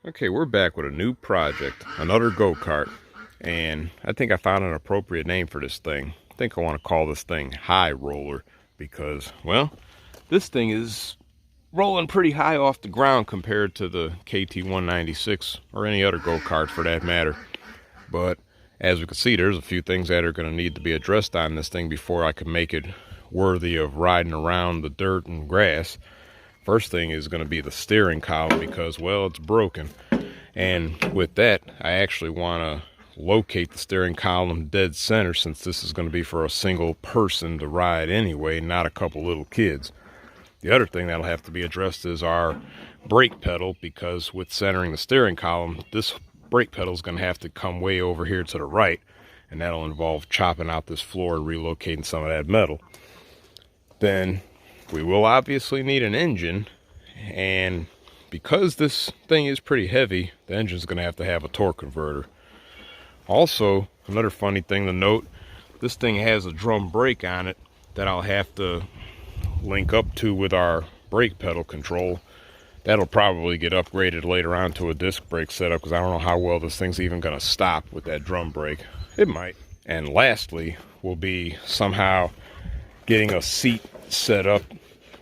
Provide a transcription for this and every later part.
Okay, we're back with a new project, another go-kart, and I think I found an appropriate name for this thing. I think I want to call this thing High Roller because, well, this thing is rolling pretty high off the ground compared to the KT-196 or any other go-kart for that matter. But as we can see, there's a few things that are going to need to be addressed on this thing before I can make it worthy of riding around the dirt and grass. First thing is going to be the steering column because, well, it's broken. And with that, I actually want to locate the steering column dead center since this is going to be for a single person to ride anyway, not a couple little kids. The other thing that'll have to be addressed is our brake pedal because with centering the steering column, this brake pedal is going to have to come way over here to the right, and that'll involve chopping out this floor and relocating some of that metal. Then we will obviously need an engine, and because this thing is pretty heavy, the engine's going to have a torque converter. Also, another funny thing to note, this thing has a drum brake on it that I'll have to link up to with our brake pedal control. That'll probably get upgraded later on to a disc brake setup because I don't know how well this thing's even going to stop with that drum brake. It might. And lastly will be somehow getting a seat set up,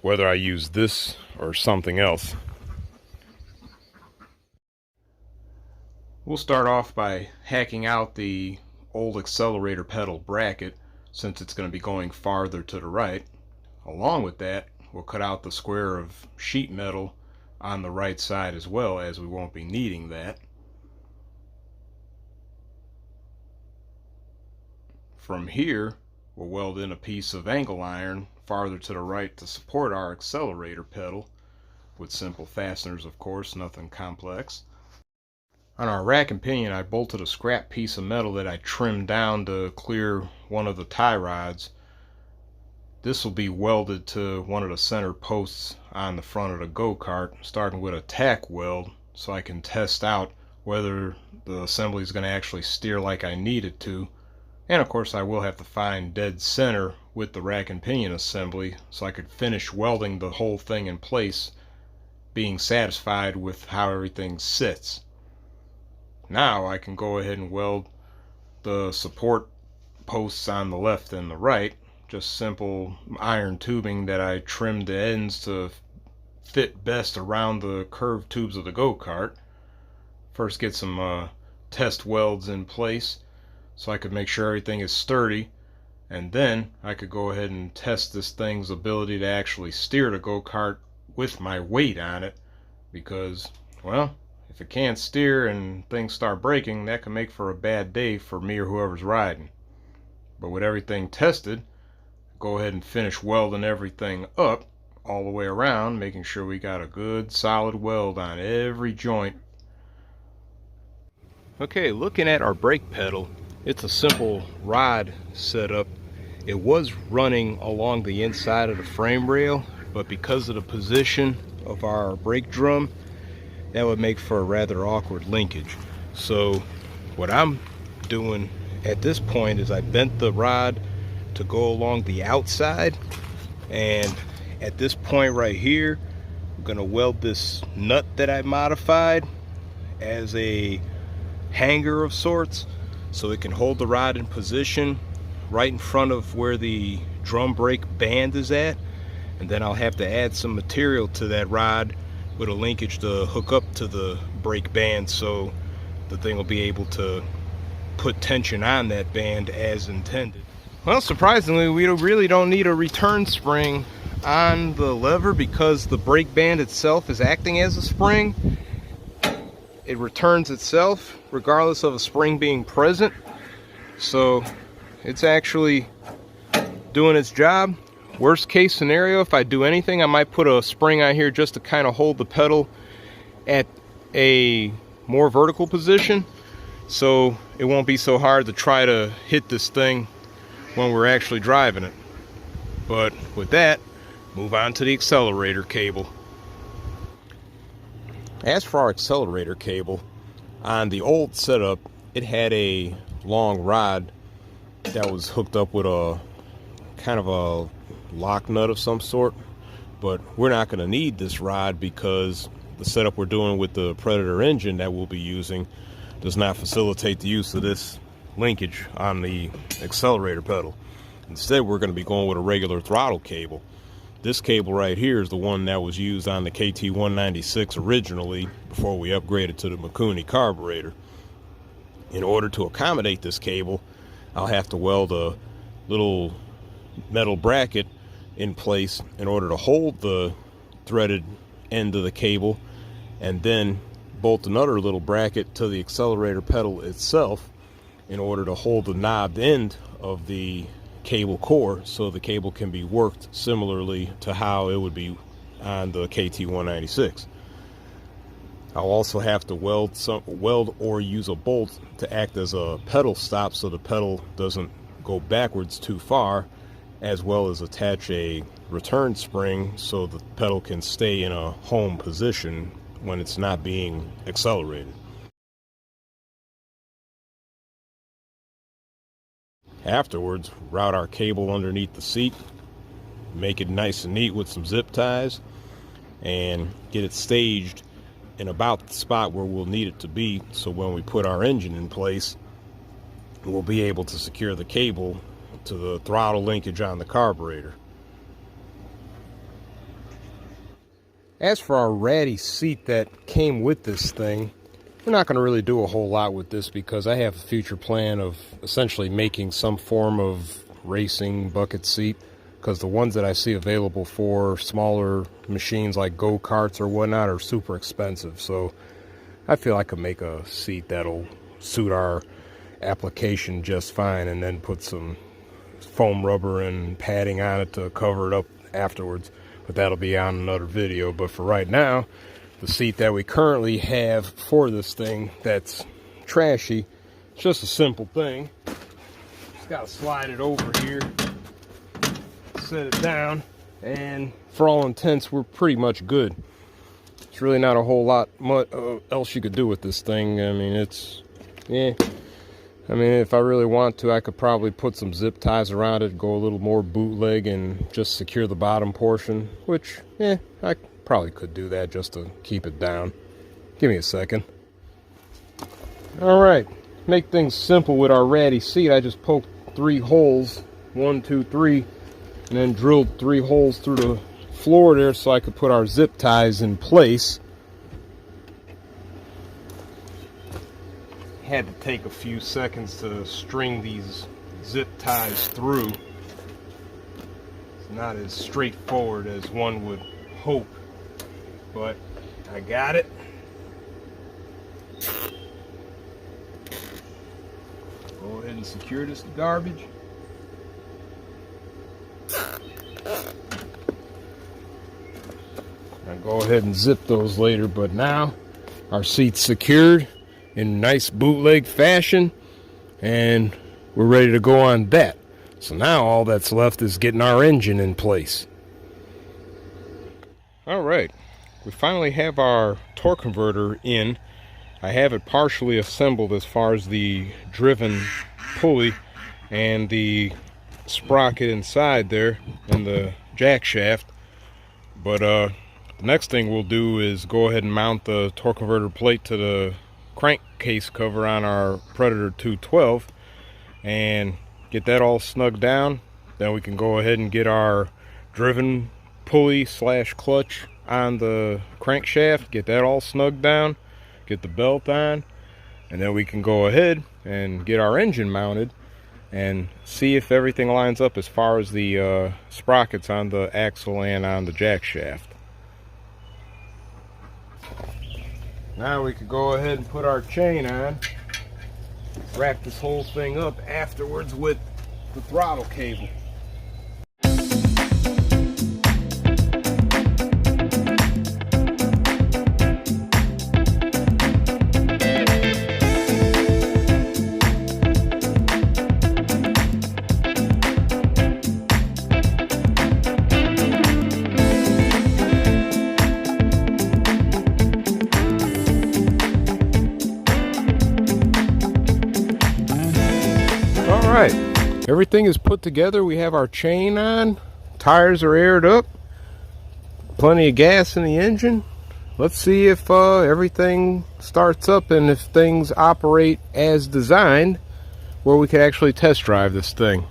whether I use this or something else. We'll start off by hacking out the old accelerator pedal bracket since it's going to be going farther to the right. Along with that, we'll cut out the square of sheet metal on the right side as well, as we won't be needing that. From here, we'll weld in a piece of angle iron farther to the right to support our accelerator pedal, with simple fasteners, of course, nothing complex. On our rack and pinion, I bolted a scrap piece of metal that I trimmed down to clear one of the tie rods. This will be welded to one of the center posts on the front of the go-kart, starting with a tack weld, so I can test out whether the assembly is going to actually steer like I need it to. And of course I will have to find dead center with the rack and pinion assembly so I could finish welding the whole thing in place, being satisfied with how everything sits. Now I can go ahead and weld the support posts on the left and the right, just simple iron tubing that I trimmed the ends to fit best around the curved tubes of the go-kart. First get some test welds in place so I could make sure everything is sturdy, and then I could go ahead and test this thing's ability to actually steer the go-kart with my weight on it, because, well, if it can't steer and things start breaking, that can make for a bad day for me or whoever's riding. But with everything tested, go ahead and finish welding everything up all the way around, making sure we got a good solid weld on every joint. Okay, looking at our brake pedal, it's a simple rod setup. It was running along the inside of the frame rail, but because of the position of our brake drum, that would make for a rather awkward linkage. So what I'm doing at this point is I bent the rod to go along the outside, and at this point right here I'm gonna weld this nut that I modified as a hanger of sorts so it can hold the rod in position right in front of where the drum brake band is at, and then I'll have to add some material to that rod with a linkage to hook up to the brake band so the thing will be able to put tension on that band as intended. Well, surprisingly, we really don't need a return spring on the lever because the brake band itself is acting as a spring. It returns itself regardless of a spring being present, so it's actually doing its job. Worst case scenario, if I do anything, I might put a spring on here just to kind of hold the pedal at a more vertical position so it won't be so hard to try to hit this thing when we're actually driving it. But with that, move on to the accelerator cable. As for our accelerator cable, on the old setup, it had a long rod that was hooked up with a kind of a lock nut of some sort, but we're not going to need this rod because the setup we're doing with the Predator engine that we'll be using does not facilitate the use of this linkage on the accelerator pedal. Instead, we're going to be going with a regular throttle cable. This cable right here is the one that was used on the KT-196 originally before we upgraded to the Mikuni carburetor. In order to accommodate this cable, I'll have to weld a little metal bracket in place in order to hold the threaded end of the cable, and then bolt another little bracket to the accelerator pedal itself in order to hold the knobbed end of the cable core so the cable can be worked similarly to how it would be on the KT-196. I'll also have to weld or use a bolt to act as a pedal stop so the pedal doesn't go backwards too far, as well as attach a return spring so the pedal can stay in a home position when it's not being accelerated. Afterwards, route our cable underneath the seat, make it nice and neat with some zip ties, and get it staged in about the spot where we'll need it to be, so when we put our engine in place, we'll be able to secure the cable to the throttle linkage on the carburetor. As for our ratty seat that came with this thing, we're not going to really do a whole lot with this because I have a future plan of essentially making some form of racing bucket seat, because the ones that I see available for smaller machines like go-karts or whatnot are super expensive. So I feel I could make a seat that'll suit our application just fine, and then put some foam rubber and padding on it to cover it up afterwards. But that'll be on another video. But for right now, the seat that we currently have for this thing that's trashy, it's just a simple thing. Just gotta slide it over here, set it down, and for all intents, we're pretty much good. It's really not a whole lot else you could do with this thing. I mean, I mean, if I really want to, I could probably put some zip ties around it, go a little more bootleg, and just secure the bottom portion, which, I probably could do that just to keep it down. Give me a second. Alright, make things simple with our ratty seat. I just poked 3 holes, 1, 2, 3, and then drilled 3 holes through the floor there so I could put our zip ties in place. Had to take a few seconds to string these zip ties through. It's not as straightforward as one would hope, but I got it. Go ahead and secure this garbage. I'll go ahead and zip those later, but now our seat's secured in nice bootleg fashion, and we're ready to go on that. So now all that's left is getting our engine in place. Alright, we finally have our torque converter in. I have it partially assembled as far as the driven pulley and the sprocket inside there and the jack shaft. But the next thing we'll do is go ahead and mount the torque converter plate to the crankcase cover on our Predator 212 and get that all snugged down. Then we can go ahead and get our driven pulley / clutch on the crankshaft, get that all snugged down, get the belt on, and then we can go ahead and get our engine mounted and see if everything lines up as far as the sprockets on the axle and on the jack shaft. Now we could go ahead and put our chain on, wrap this whole thing up afterwards with the throttle cable. Alright, everything is put together. We have our chain on, tires are aired up, plenty of gas in the engine, let's see if everything starts up and if things operate as designed, where we can actually test drive this thing.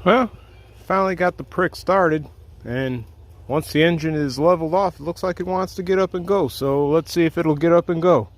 Well, finally got the prick started, and once the engine is leveled off, it looks like it wants to get up and go. So let's see if it'll get up and go.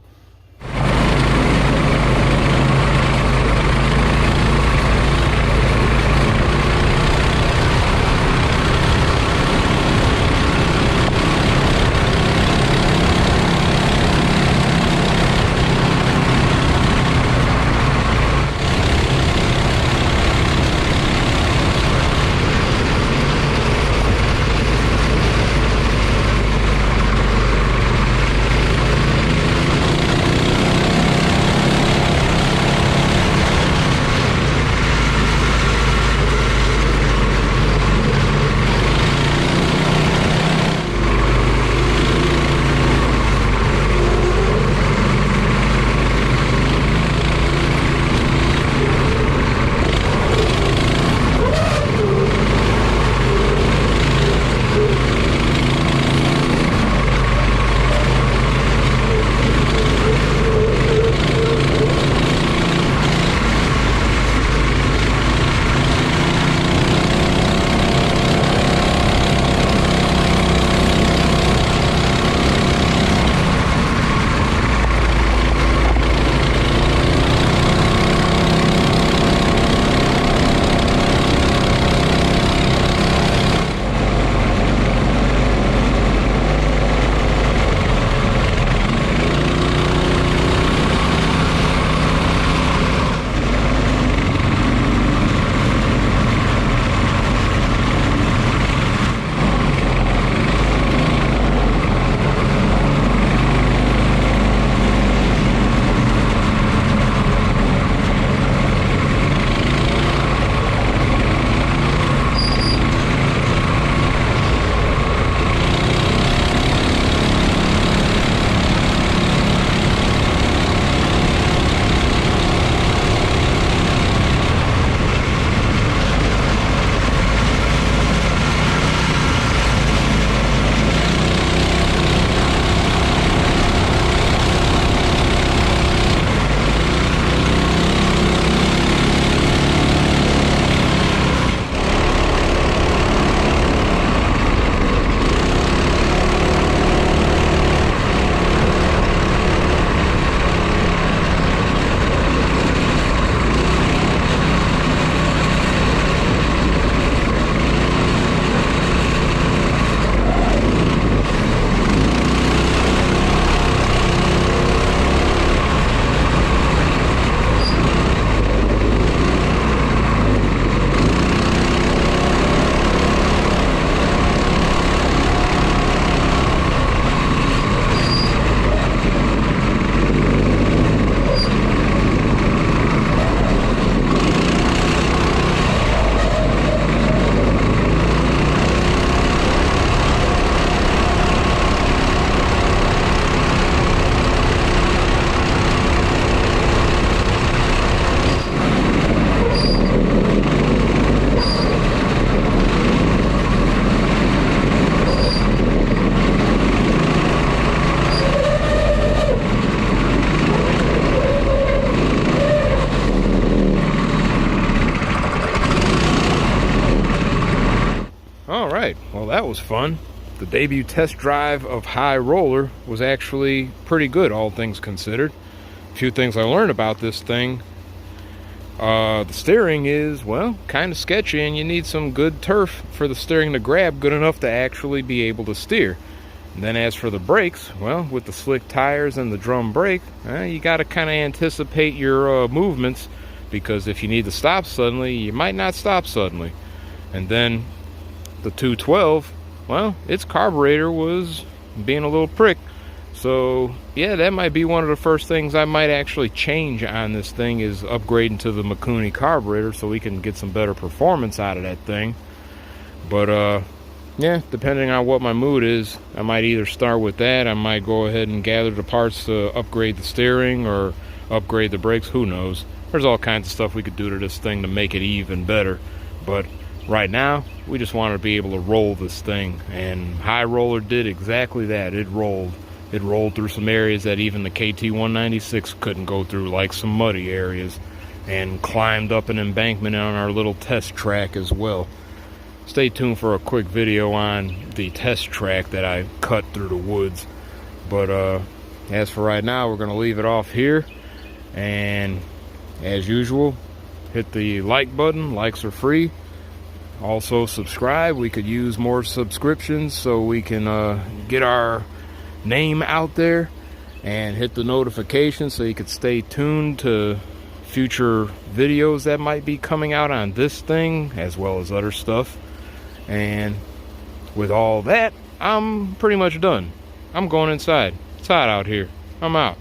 that was fun. The debut test drive of High Roller was actually pretty good, all things considered. A few things I learned about this thing. The steering is, well, kind of sketchy, and you need some good turf for the steering to grab good enough to actually be able to steer. And then as for the brakes, well, with the slick tires and the drum brake, you got to kind of anticipate your movements, because if you need to stop suddenly, you might not stop suddenly. And then the 212, well, its carburetor was being a little prick. So yeah, that might be one of the first things I might actually change on this thing, is upgrading to the Mikuni carburetor so we can get some better performance out of that thing. But yeah, depending on what my mood is, I might either start with that, I might go ahead and gather the parts to upgrade the steering or upgrade the brakes, who knows. There's all kinds of stuff we could do to this thing to make it even better. But right now, we just want to be able to roll this thing, and High Roller did exactly that. It rolled. It rolled through some areas that even the KT196 couldn't go through, like some muddy areas, and climbed up an embankment on our little test track as well. Stay tuned for a quick video on the test track that I cut through the woods. But as for right now, we're going to leave it off here. And as usual, hit the like button. Likes are free. Also subscribe. We could use more subscriptions so we can get our name out there, and hit the notification so you could stay tuned to future videos that might be coming out on this thing, as well as other stuff. And with all that, I'm pretty much done. I'm going inside. It's hot out here. I'm out.